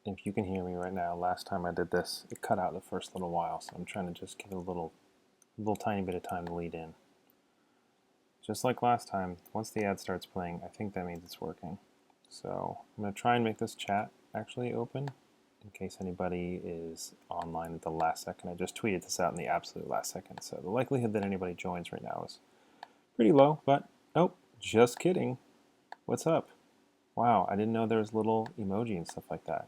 if you can hear me right now, last time I did this, it cut out the first little while, so I'm trying to just give it a little tiny bit of time to lead in. Just like last time, once the ad starts playing, I think that means it's working. So I'm going to try and make this chat actually open in case anybody is online at the last second. I just tweeted this out in the absolute last second, so the likelihood that anybody joins right now is pretty low, but oh, just kidding. What's up? Wow, I didn't know there was little emoji and stuff like that.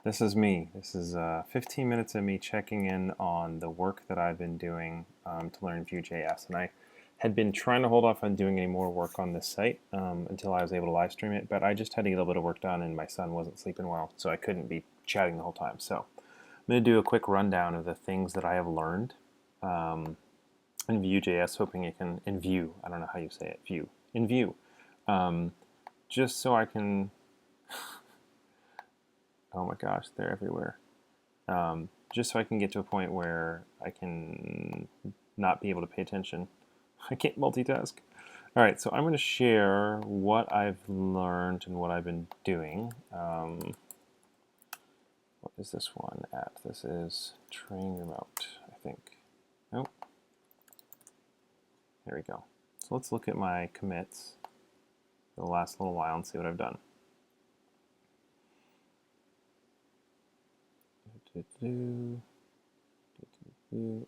This is me. This is 15 minutes of me checking in on the work that I've been doing to learn Vue.js. And I had been trying to hold off on doing any more work on this site until I was able to live stream it, but I just had to get a little bit of work done and my son wasn't sleeping well, so I couldn't be chatting the whole time. So I'm going to do a quick rundown of the things that I have learned in Vue.js, hoping it can, in Vue, I don't know how you say it, Vue, in Vue, just so I can, oh my gosh, they're everywhere. Just so I can get to a point where I can not be able to pay attention. I can't multitask. All right, so I'm going to share what I've learned and what I've been doing. What is this one at? This is TrainRemote, I think. Nope. There we go. So let's look at my commits for the last little while and see what I've done.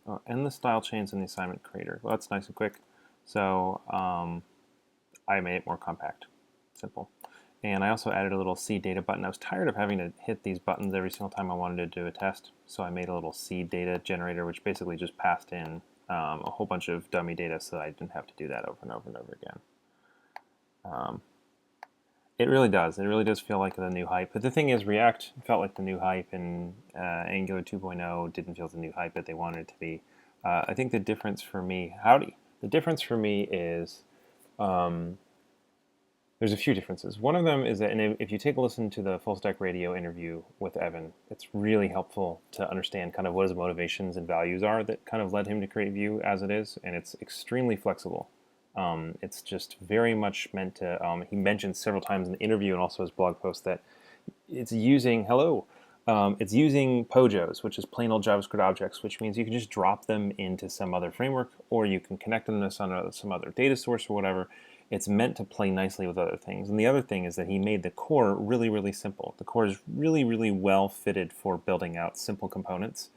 Oh, and the style chains in the assignment creator. Well, that's nice and quick. So I made it more compact, simple. And I also added a little seed data button. I was tired of having to hit these buttons every single time I wanted to do a test. So I made a little seed data generator, which basically just passed in a whole bunch of dummy data so I didn't have to do that over and over and over again. It really does. It really does feel like the new hype. But the thing is, React felt like the new hype, and Angular 2.0 didn't feel the new hype that they wanted it to be. I think the difference for me, the difference for me is there's a few differences. One of them is that, and if you take a listen to the Full Stack Radio interview with Evan, it's really helpful to understand kind of what his motivations and values are that kind of led him to create Vue as it is, and it's extremely flexible. It's just very much meant to, he mentions several times in the interview and also his blog post that it's using, it's using POJOs, which is plain old JavaScript objects, which means you can just drop them into some other framework, or you can connect them to some other data source or whatever. It's meant to play nicely with other things. And the other thing is that he made the core really, really simple. The core is really, really well fitted for building out simple components.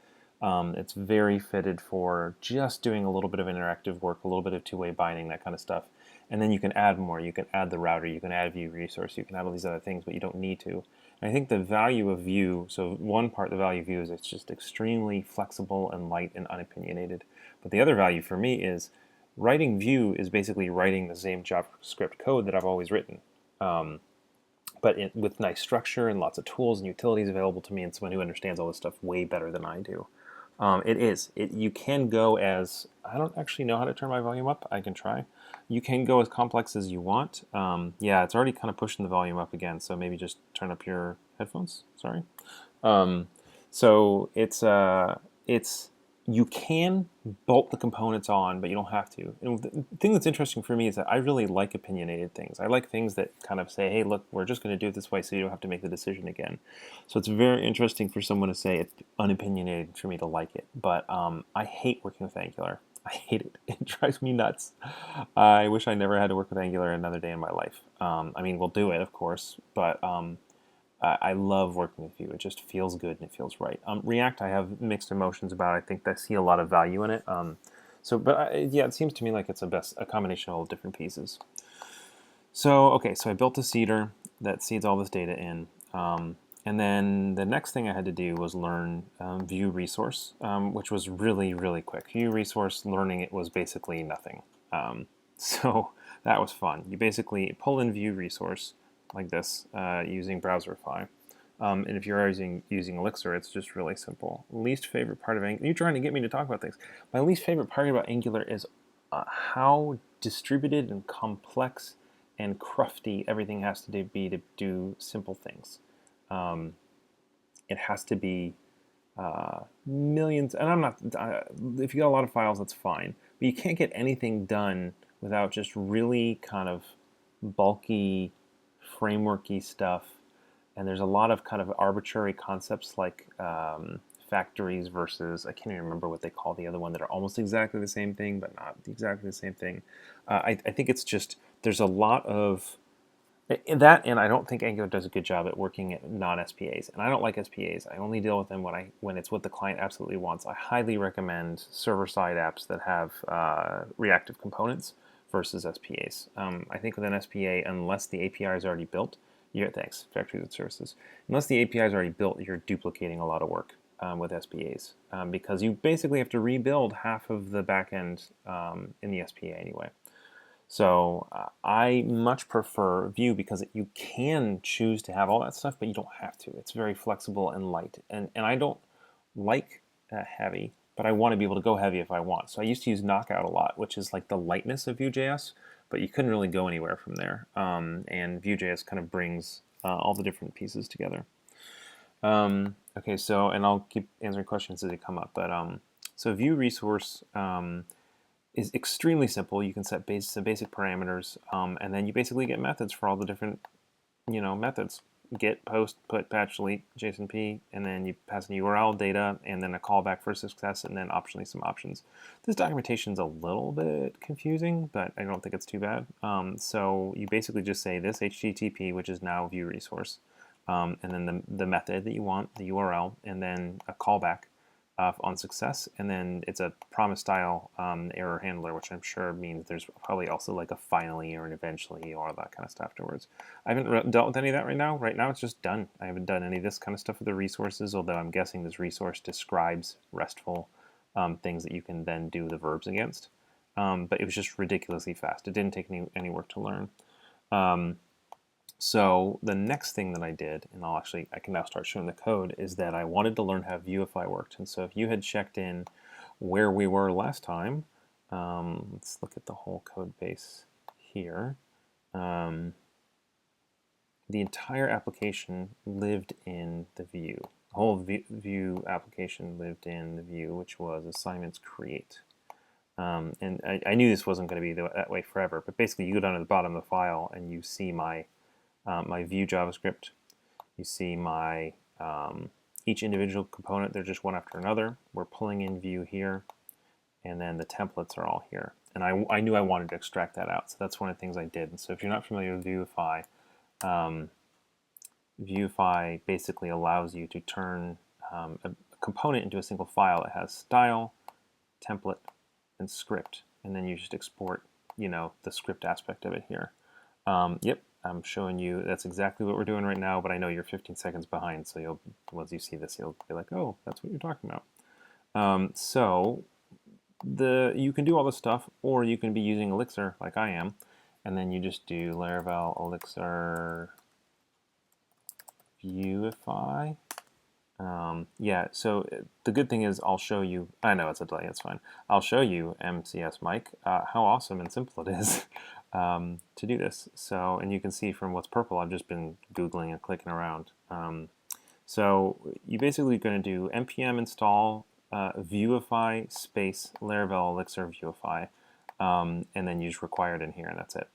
It's very fitted for just doing a little bit of interactive work, a little bit of two-way binding, that kind of stuff. And then you can add more. You can add the router, you can add Vue resource, you can add all these other things, but you don't need to. And I think the value of Vue, so one part, the value of Vue is it's just extremely flexible and light and unopinionated. But the other value for me is writing Vue is basically writing the same JavaScript code that I've always written. But with nice structure and lots of tools and utilities available to me, and someone who understands all this stuff way better than I do. You can go as, I don't actually know how to turn my volume up. I can try. You can go as complex as you want. Yeah, it's already kind of pushing the volume up again, so maybe just turn up your headphones. Sorry. So you can bolt the components on, but you don't have to. And the thing that's interesting for me is that I really like opinionated things. I like things that kind of say, hey, look, we're just going to do it this way so you don't have to make the decision again. So it's very interesting for someone to say it's unopinionated for me to like it. But I hate working with Angular. I hate it. It drives me nuts. I wish I never had to work with Angular another day in my life. I mean, we'll do it, of course, but I love working with Vue. It just feels good and it feels right. React, I have mixed emotions about. I think I see a lot of value in it. Yeah, it seems to me like it's a combination of all different pieces. So I built a seeder that seeds all this data in. And then the next thing I had to do was learn Vue resource, which was really, really quick. Vue resource, learning it was basically nothing. So that was fun. You basically pull in Vue resource like this using Browserify. And if you're using Elixir, it's just really simple. Least favorite part of Angular, you're trying to get me to talk about things. My least favorite part about Angular is how distributed and complex and crufty everything has to be to do simple things. It has to be millions, and I'm not, if you got a lot of files, that's fine. But you can't get anything done without just really kind of bulky, frameworky stuff and there's a lot of kind of arbitrary concepts like factories versus, I can't even remember what they call the other one, that are almost exactly the same thing but not exactly the same thing. I think it's just, there's a lot of that, and I don't think Angular does a good job at working at non-SPAs. And I don't like SPAs. I only deal with them when it's what the client absolutely wants. I highly recommend server-side apps that have reactive components versus SPAs. I think with an SPA, unless the API is already built, thanks, factories and services. Unless the API is already built, you're duplicating a lot of work with SPAs because you basically have to rebuild half of the backend in the SPA anyway. So I much prefer Vue because you can choose to have all that stuff, but you don't have to. It's very flexible and light. And I don't like heavy, but I want to be able to go heavy if I want. So I used to use Knockout a lot, which is like the lightness of Vue.js, but you couldn't really go anywhere from there. And Vue.js kind of brings all the different pieces together. Okay, so, and I'll keep answering questions as they come up, but so Vue resource is extremely simple. You can set some basic parameters, and then you basically get methods for all the different, methods. Get, post, put, patch, delete, JSONP, and then you pass an URL, data, and then a callback for success, and then optionally some options. This documentation is a little bit confusing, but I don't think it's too bad. So you basically just say this HTTP, which is now Vue resource, and then the method that you want, the URL, and then a callback on success, and then it's a promise style error handler, which I'm sure means there's probably also like a finally or an eventually or all that kind of stuff afterwards. I haven't dealt with any of that right now. Right now it's just done. I haven't done any of this kind of stuff with the resources, although I'm guessing this resource describes RESTful things that you can then do the verbs against. But it was just ridiculously fast. It didn't take any work to learn. So the next thing that I did, and I can now start showing the code, is that I wanted to learn how Vueify worked. And so if you had checked in where we were last time, let's look at the whole code base here. The entire application lived in the Vue. The whole Vue application lived in the Vue, which was assignments create. And I knew this wasn't going to be that way forever, but basically you go down to the bottom of the file and you see my Vue JavaScript. You see my each individual component, they're just one after another. We're pulling in Vue here, and then the templates are all here. And I knew I wanted to extract that out, so that's one of the things I did. And so if you're not familiar with Vueify, Vueify basically allows you to turn a component into a single file. It has style, template, and script, and then you just export, the script aspect of it here. Yep, I'm showing you that's exactly what we're doing right now, but I know you're 15 seconds behind, so once you see this, you'll be like, oh, that's what you're talking about. So you can do all this stuff, or you can be using Elixir like I am, and then you just do Laravel Elixir Vueify. Yeah, so the good thing is I'll show you, I know it's a delay, it's fine. I'll show you, MCS Mike, how awesome and simple it is to do this. So, and you can see from what's purple, I've just been Googling and clicking around. So you basically going to do npm install Vueify space Laravel Elixir Vueify, and then use required in here, and that's it.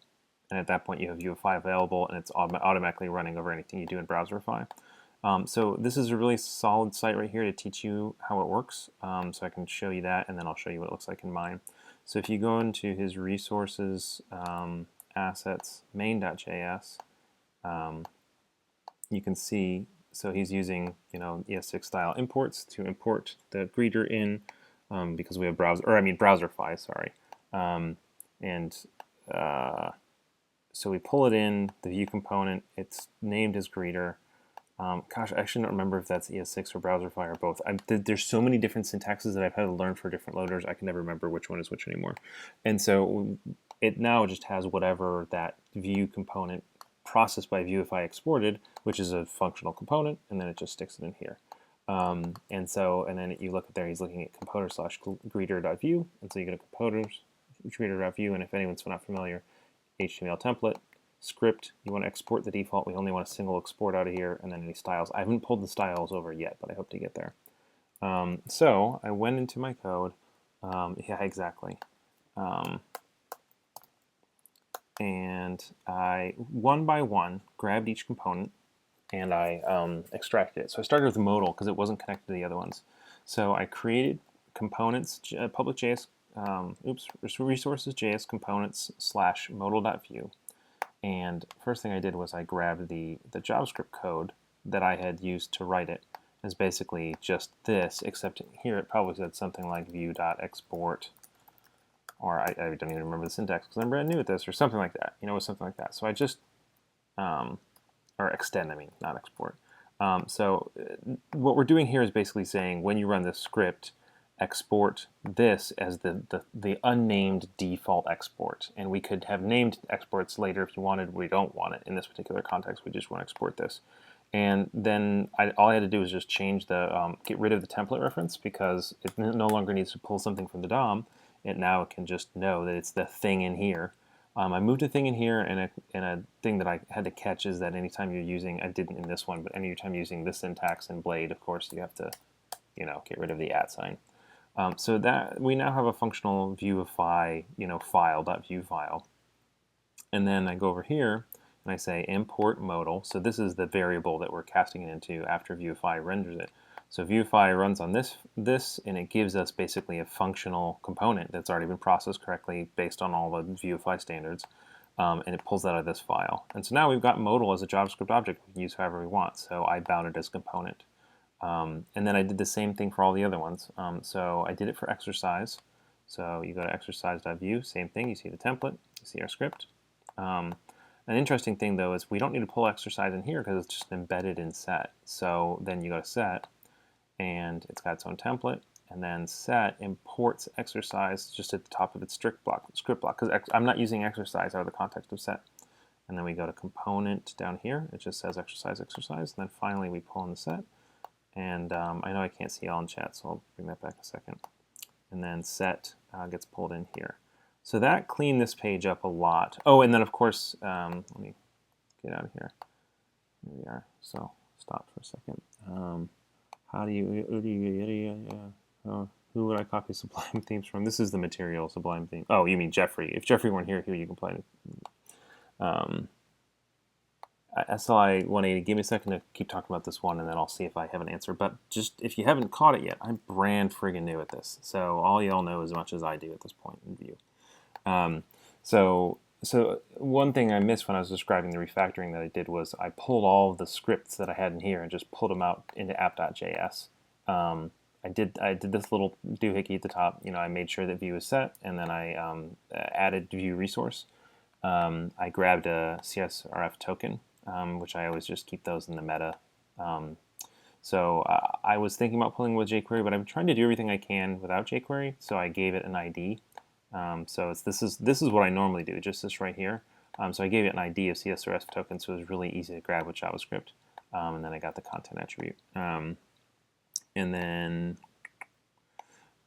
And at that point, you have Vueify available, and it's automatically running over anything you do in Browserify. So this is a really solid site right here to teach you how it works. So I can show you that, and then I'll show you what it looks like in mine. So if you go into his resources, assets, main.js, you can see, so he's using ES6 style imports to import the greeter in because we have Browserify, sorry. So we pull it in, the Vue component, it's named as greeter. Gosh, I actually don't remember if that's ES6 or Browserify or both. There's so many different syntaxes that I've had to learn for different loaders, I can never remember which one is which anymore. And so it now just has whatever that Vue component processed by Vueify exported, which is a functional component, and then it just sticks it in here. And then you look at there, he's looking at composer/greeter.vue, and so you go to composers, greeter.vue, and if anyone's not familiar, HTML template, script, you want to export the default, we only want a single export out of here, and then any styles. I haven't pulled the styles over yet, but I hope to get there. So I went into my code, yeah, exactly. And I, one by one, grabbed each component, and I extracted it. So I started with Modal because it wasn't connected to the other ones. So I created components, public JS, resources JS components / modal.view. And first thing I did was I grabbed the JavaScript code that I had used to write it. It's basically just this, except here it probably said something like view.export, or I don't even remember the syntax because I'm brand new at this, or something like that. You know, something like that. So I just, or extend, I mean, not export. So what we're doing here is basically saying when you run this script, export this as the unnamed default export. And we could have named exports later if you wanted. We don't want it in this particular context. We just want to export this. And then all I had to do was just change the, get rid of the template reference because it no longer needs to pull something from the DOM. It now can just know that it's the thing in here. I moved a thing in here, and a thing that I had to catch is that anytime you're using, I didn't in this one, but anytime you're using this syntax in Blade, of course, you have to, get rid of the @ sign. So that we now have a functional Vueify, file.view file. And then I go over here and I say import modal. So this is the variable that we're casting it into after Vueify renders it. So Vueify runs on this, and it gives us basically a functional component that's already been processed correctly based on all the Vueify standards, and it pulls that out of this file. And so now we've got modal as a JavaScript object we can use however we want. So I bound it as a component. And then I did the same thing for all the other ones. So I did it for exercise. So you go to exercise.view, same thing. You see the template, you see our script. An interesting thing though is we don't need to pull exercise in here because it's just embedded in set. So then you go to set, and it's got its own template, and then set imports exercise just at the top of its script block, because I'm not using exercise out of the context of set. And then we go to component down here. It just says exercise. And then finally we pull in the set. And I know I can't see all in chat, so I'll bring that back a second. And then set gets pulled in here. So that cleaned this page up a lot. Oh, and then of course, let me get out of here. Here we are. So stop for a second. Who would I copy Sublime themes from? This is the material Sublime theme. Oh, you mean Jeffrey. If Jeffrey weren't here, you can play it. SLI 180, give me a second to keep talking about this one, and then I'll see if I have an answer. But just if you haven't caught it yet, I'm brand friggin' new at this. So all y'all know as much as I do at this point in Vue. So one thing I missed when I was describing the refactoring that I did was I pulled all of the scripts that I had in here and just pulled them out into app.js. I did this little doohickey at the top. I made sure that Vue was set, and then I added Vue resource. I grabbed a CSRF token, which I always just keep those in the meta. So I was thinking about pulling with jQuery, but I'm trying to do everything I can without jQuery. So I gave it an ID. So this is what I normally do, just this right here. So I gave it an ID of CSRF token, so it was really easy to grab with JavaScript. And then I got the content attribute. And then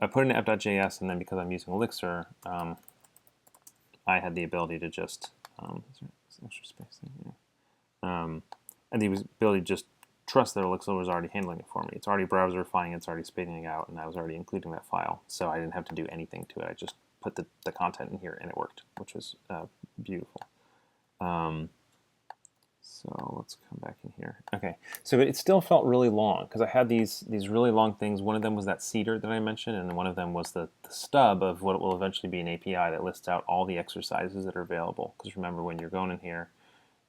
I put in app.js, and then because I'm using Elixir, I had the ability to just is there extra space in here? And the ability to just trust that Elixir was already handling it for me. It's already browserifying, it's already spitting it out, and I was already including that file. So I didn't have to do anything to it. I just put the content in here, and it worked, which was beautiful. So let's come back in here. Okay, so it still felt really long because I had these really long things. One of them was that seeder that I mentioned, and one of them was the stub of what will eventually be an API that lists out all the exercises that are available. Because remember, when you're going in here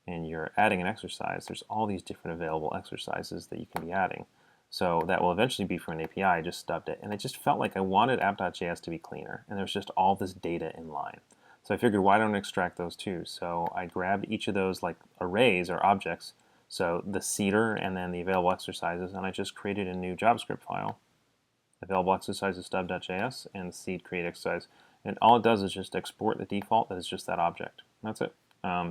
and you're adding an exercise, there's all these different available exercises that you can be adding. So that will eventually be from an API. I just stubbed it, and it just felt like I wanted app.js to be cleaner, and there's just all this data in line. So I figured, why don't I extract those too? So I grabbed each of those like arrays or objects, so the seeder and then the available exercises, and I just created a new JavaScript file, available exercises stub.js, and seed create exercise. And all it does is just export the default that is just that object. That's it.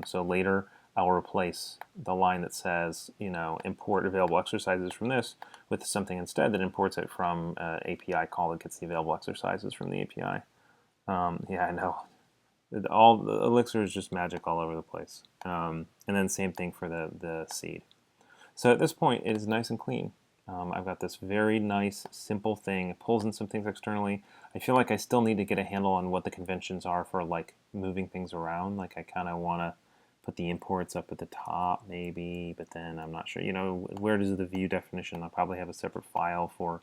So later I'll replace the line that says, import available exercises from this with something instead that imports it from an API call that gets the available exercises from the API. Yeah, I know. All the Elixir is just magic all over the place. And then same thing for the seed. So at this point, it is nice and clean. I've got this very nice, simple thing. It pulls in some things externally. I feel like I still need to get a handle on what the conventions are for like moving things around. Like I kind of want to put the imports up at the top maybe, but then I'm not sure, you know, where does the view definition? I'll probably have a separate file for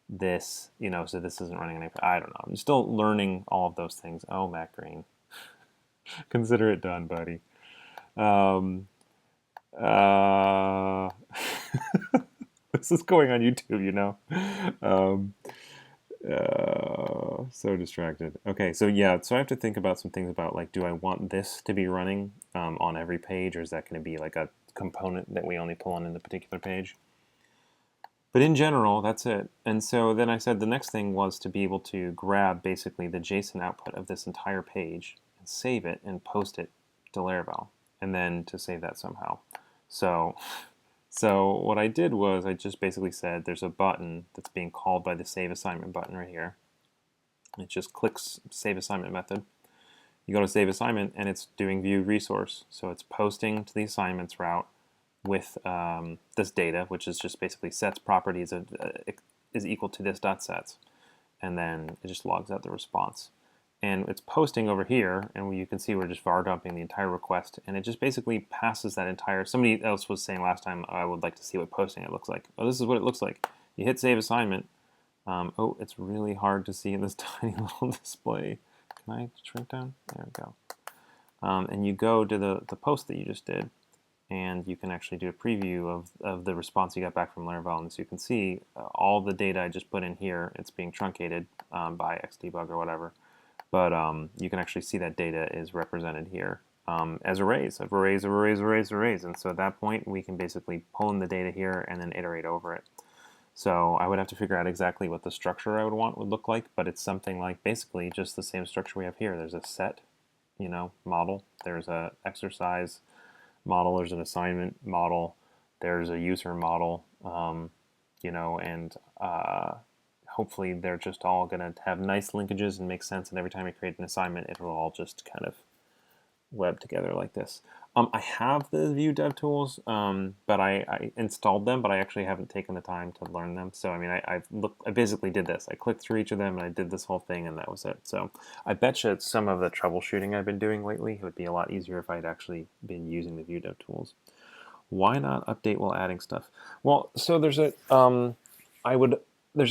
this, you know, so this isn't running an API. I don't know. I'm still learning all of those things. Oh, Matt Green. Consider it done, buddy. Um, uh, this is going on YouTube, you know. Um, so distracted. Okay, so yeah, so I have to think about some things about like, do I want this to be running on every page, or is that going to be like a component that we only pull on in the particular page? But in general, that's it. And so then I said the next thing was to be able to grab basically the JSON output of this entire page and save it and post it to Laravel, and then to save that somehow. So what I did was I just basically said there's a button that's being called by the save assignment button right here. It just clicks save assignment method. You go to save assignment and it's doing view resource. So it's posting to the assignments route with this data, which is just basically sets properties is equal to this dot sets, and then it just logs out the response. And it's posting over here, and you can see we're just var dumping the entire request, and it just basically passes that entire. Somebody else was saying last time, I would like to see what posting it looks like. Oh, this is what it looks like. You hit save assignment. Oh, it's really hard to see in this tiny little display. Can I shrink down? There we go. And you go to the post that you just did, and you can actually do a preview of the response you got back from Laravel. And so you can see all the data I just put in here. It's being truncated by Xdebug or whatever. But you can actually see that data is represented here as arrays of arrays of arrays of arrays of arrays. And so at that point, we can basically pull in the data here and then iterate over it. So I would have to figure out exactly what the structure I would want would look like, but it's something like basically just the same structure we have here. There's a set, you know, model. There's a exercise model. There's an assignment model. There's a user model, you know, and hopefully they're just all going to have nice linkages and make sense, and every time you create an assignment, it will all just kind of web together like this. I have the VueDev Tools, but I installed them, but I actually haven't taken the time to learn them. So I mean, I basically did this. I clicked through each of them, and I did this whole thing, and that was it. So I bet you some of the troubleshooting I've been doing lately, it would be a lot easier if I'd actually been using the VueDev Tools. Why not update while adding stuff? Well, so there's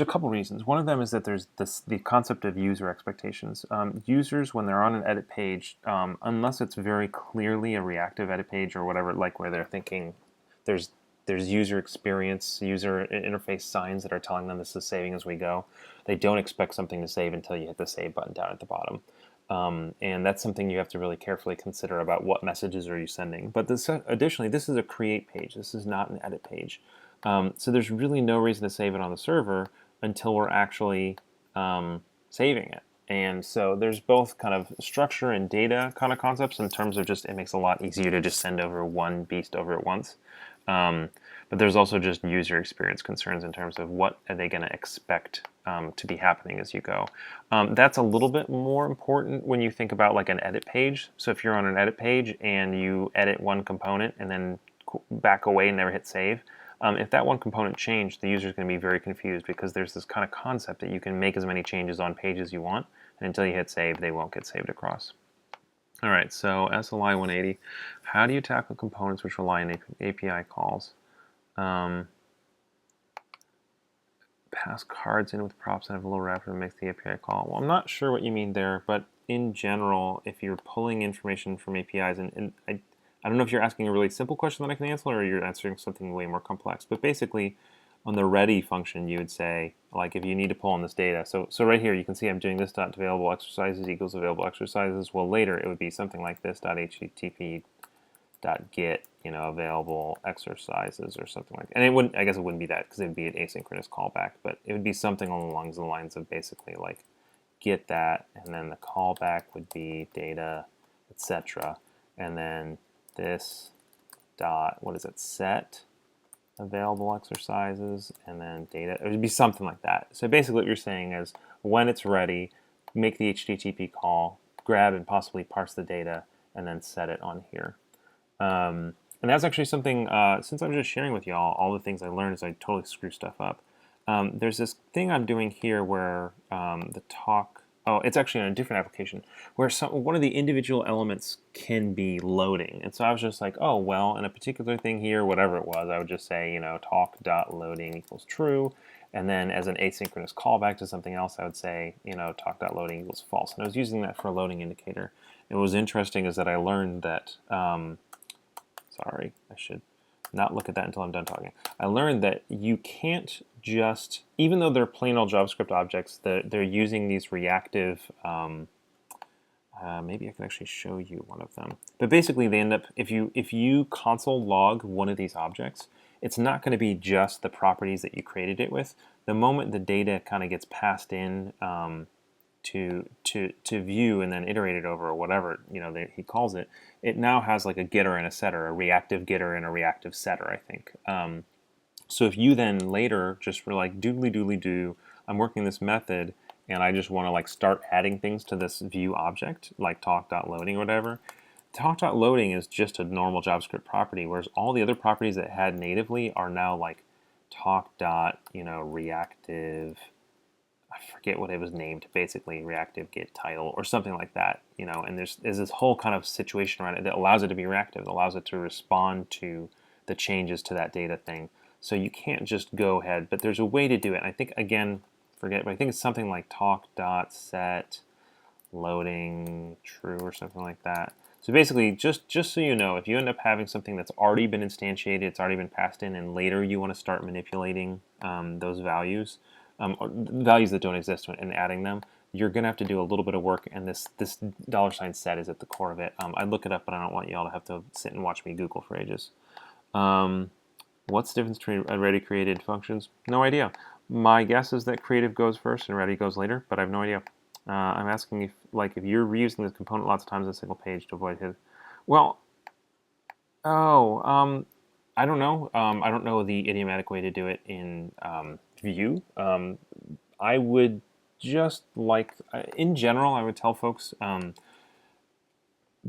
a couple reasons. One of them is that there's the concept of user expectations. Users, when they're on an edit page, unless it's very clearly a reactive edit page or whatever, like where they're thinking there's user experience, user interface signs that are telling them this is saving as we go, they don't expect something to save until you hit the save button down at the bottom. And that's something you have to really carefully consider about what messages are you sending. But additionally, this is a create page. This is not an edit page. So there's really no reason to save it on the server until we're actually saving it. And so there's both kind of structure and data kind of concepts in terms of just it makes it a lot easier to just send over one beast over at once. But there's also just user experience concerns in terms of what are they going to expect to be happening as you go. That's a little bit more important when you think about like an edit page. So if you're on an edit page and you edit one component and then back away and never hit save, if that one component changed, the user is going to be very confused because there's this kind of concept that you can make as many changes on page as you want, and until you hit save, they won't get saved across. All right, so SLI 180, how do you tackle components which rely on API calls? Pass cards in with props and have a little wrapper that makes the API call. Well, I'm not sure what you mean there, but in general, if you're pulling information from APIs, and I don't know if you're asking a really simple question that I can answer or you're answering something way more complex, but basically on the ready function, you would say, like if you need to pull in this data, so right here you can see I'm doing this dot available exercises equals available exercises. Well, later it would be something like this dot http dot get, you know, available exercises or something like that. And it wouldn't, I guess it wouldn't be that because it would be an asynchronous callback, but it would be something along the lines of basically like get that, and then the callback would be data, etc. And then this dot, what is it, set available exercises, and then data. It would be something like that. So basically what you're saying is when it's ready, make the HTTP call, grab and possibly parse the data, and then set it on here. And that's actually something, since I'm just sharing with y'all all the things I learned as I totally screw stuff up. There's this thing I'm doing here where the talk oh, it's actually on a different application where one of the individual elements can be loading. And so I was just like, oh, well, in a particular thing here, whatever it was, I would just say, talk.loading equals true. And then as an asynchronous callback to something else, I would say, talk.loading equals false. And I was using that for a loading indicator. And what was interesting is that I learned that, sorry, I should not look at that until I'm done talking. I learned that you can't just, even though they're plain old JavaScript objects, they're using these reactive, maybe I can actually show you one of them. But basically they end up, if you console log one of these objects, it's not going to be just the properties that you created it with. The moment the data kind of gets passed in to Vue and then iterated over or whatever he calls it, it now has like a getter and a setter, a reactive getter and a reactive setter, I think. So if you then later just were like doodly doodly do, I'm working this method and I just want to like start adding things to this Vue object, like talk.loading or whatever. Talk.loading is just a normal JavaScript property, whereas all the other properties that it had natively are now like reactive, I forget what it was named, basically reactive get title or something like that, and there's this whole kind of situation around it that allows it to be reactive, that allows it to respond to the changes to that data thing. So you can't just go ahead, but there's a way to do it. And I think, again, but I think it's something like talk.set loading true or something like that. So basically, just so you know, if you end up having something that's already been instantiated, it's already been passed in, and later you want to start manipulating those values, or values that don't exist, and adding them, you're going to have to do a little bit of work, and this $set is at the core of it. I'd look it up, but I don't want y'all to have to sit and watch me Google for ages. What's the difference between already created functions? No idea. My guess is that creative goes first and ready goes later, but I have no idea. I'm asking if you're reusing this component lots of times on a single page to avoid his. Well, I don't know. I don't know the idiomatic way to do it in Vue. I would just in general, I would tell folks,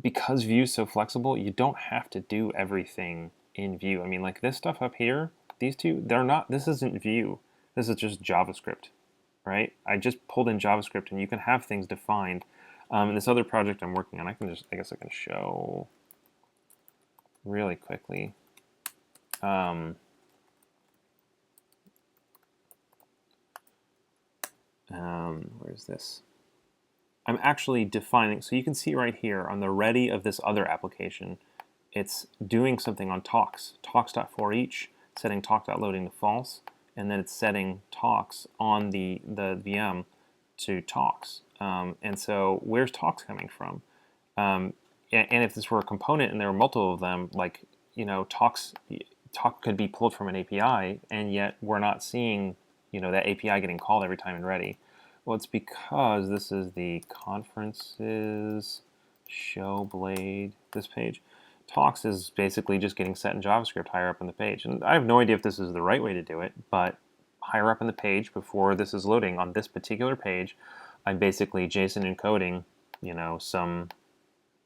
because Vue is so flexible, you don't have to do everything in Vue. I mean, like this stuff up here, these two, this isn't Vue. This is just JavaScript, right? I just pulled in JavaScript, and you can have things defined. In this other project I'm working on, I guess I can show really quickly. Where's this? I'm actually defining, so you can see right here on the ready of this other application, it's doing something on talks, talks.forEach, setting talk.loading to false, and then it's setting talks on the VM to talks. And so where's talks coming from? And if this were a component and there were multiple of them, talk could be pulled from an API, and yet we're not seeing that API getting called every time in ready. Well, it's because this is the conferences show blade, this page. Talks is basically just getting set in JavaScript higher up on the page. And I have no idea if this is the right way to do it, but higher up in the page before this is loading on this particular page, I'm basically JSON encoding,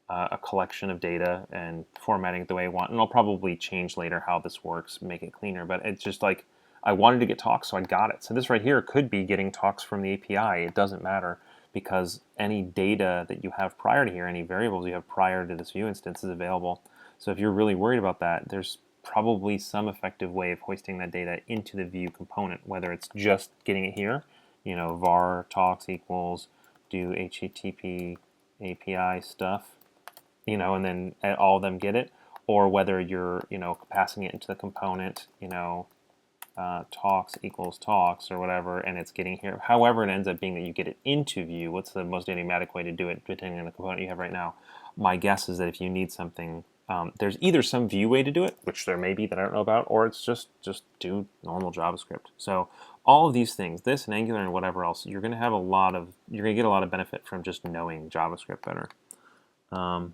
a collection of data and formatting it the way I want. And I'll probably change later how this works, make it cleaner, but it's just like, I wanted to get talks, so I got it. So this right here could be getting talks from the API. It doesn't matter, because any data that you have prior to here, any variables you have prior to this Vue instance is available. So if you're really worried about that, there's probably some effective way of hoisting that data into the Vue component, whether it's just getting it here, var talks equals do HTTP API stuff, and then all of them get it, or whether you're, passing it into the component, talks equals talks or whatever, and it's getting here. However it ends up being that you get it into Vue, what's the most idiomatic way to do it depending on the component you have right now? My guess is that if you need something, there's either some Vue way to do it, which there may be that I don't know about, or it's just do normal JavaScript. So all of these things, this and Angular and whatever else, you're going to get a lot of benefit from just knowing JavaScript better. Oh,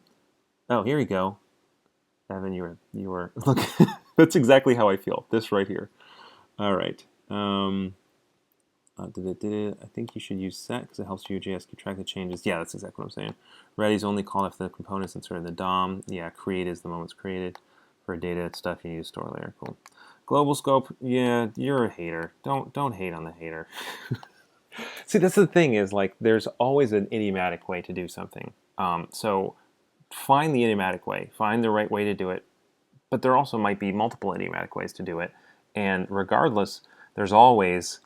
here you go. Evan, you were look. That's exactly how I feel. This right here. All right. I think you should use set because it helps Vue.js keep track of changes. Yeah, that's exactly what I'm saying. Ready is only called if the component's inserted in the DOM. Yeah, create is the moment it's created. For data stuff, you use store layer. Cool. Global scope. Yeah, you're a hater. Don't hate on the hater. See, that's the thing is like there's always an idiomatic way to do something. So find the idiomatic way, find the right way to do it, but there also might be multiple idiomatic ways to do it. And regardless, there's always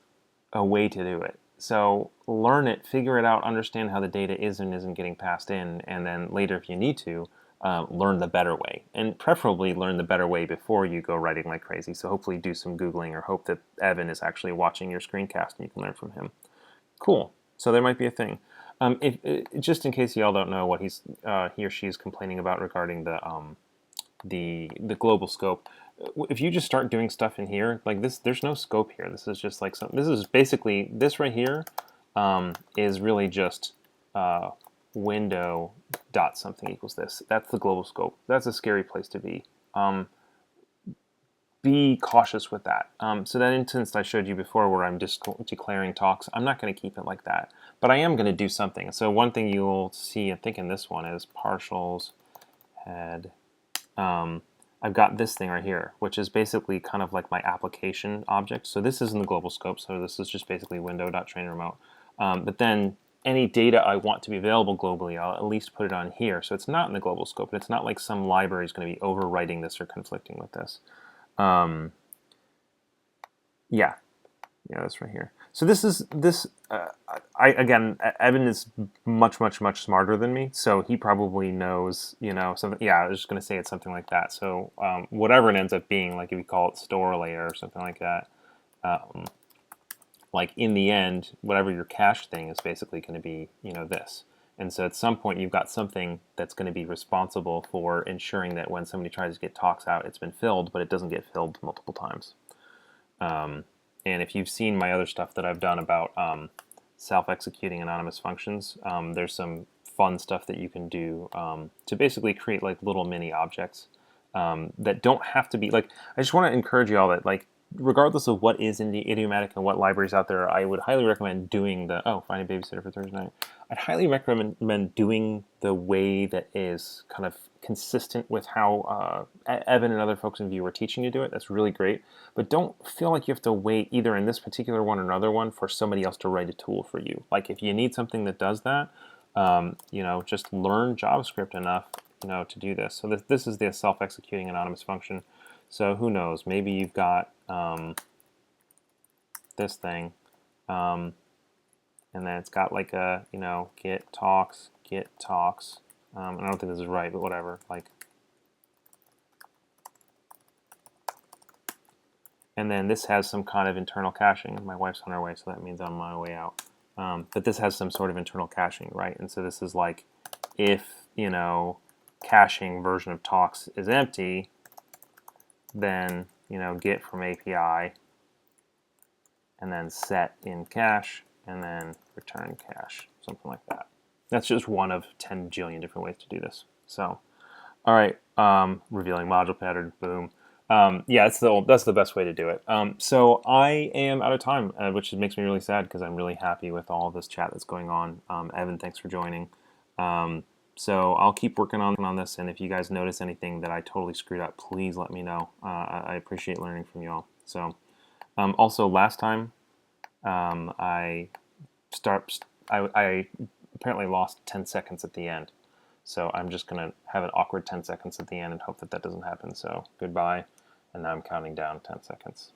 a way to do it. So learn it, figure it out, understand how the data is and isn't getting passed in, and then later if you need to, learn the better way. And preferably learn the better way before you go writing like crazy. So hopefully do some Googling or hope that Evan is actually watching your screencast and you can learn from him. Cool. So there might be a thing. Just in case y'all don't know what he or she is complaining about regarding the global scope, if you just start doing stuff in here like this, there's no scope here. This is just like this is basically this right here is really just window dot something equals this. That's the global scope. That's a scary place to be. Be cautious with that. So that instance I showed you before where I'm just declaring talks, I'm not going to keep it like that. But I am going to do something. So one thing you'll see, I think in this one, is partials head. I've got this thing right here, which is basically kind of like my application object. So this is in the global scope. So this is just basically window.trainRemote. But then any data I want to be available globally, I'll at least put it on here. So it's not in the global scope. And it's not like some library is going to be overwriting this or conflicting with this. Yeah, that's right here. So this is this. Again, Evan is much smarter than me, so he probably knows, something. Yeah, I was just gonna say it's something like that. So whatever it ends up being, like if you call it store layer or something like that, like in the end, whatever your cache thing is basically going to be, this. And so at some point, you've got something that's going to be responsible for ensuring that when somebody tries to get talks out, it's been filled, but it doesn't get filled multiple times. And if you've seen my other stuff that I've done about self-executing anonymous functions, there's some fun stuff that you can do to basically create like little mini objects that don't have to be like. I just want to encourage you all that like, regardless of what is in the idiomatic and what libraries out there, I would highly recommend doing the find a babysitter for Thursday night. I'd highly recommend doing the way that is kind of consistent with how Evan and other folks in Vue are teaching you to do it. That's really great. But don't feel like you have to wait either in this particular one or another one for somebody else to write a tool for you. Like if you need something that does that, just learn JavaScript enough, to do this. So this is the self-executing anonymous function. So who knows? Maybe you've got this thing, and then it's got like a get talks. I don't think this is right, but whatever. Like, and then this has some kind of internal caching. My wife's on her way, so that means I'm on my way out. But this has some sort of internal caching, right? And so this is like, if caching version of talks is empty, then get from API, and then set in cache, and then return cache, something like that. That's just one of 10 jillion different ways to do this. So, all right, revealing module pattern, boom. Yeah, that's the best way to do it. So I am out of time, which makes me really sad because I'm really happy with all this chat that's going on. Evan, thanks for joining. So I'll keep working on this, and if you guys notice anything that I totally screwed up, please let me know. I appreciate learning from you all. So also last time I apparently lost 10 seconds at the end. So I'm just going to have an awkward 10 seconds at the end and hope that doesn't happen. So goodbye, and now I'm counting down 10 seconds.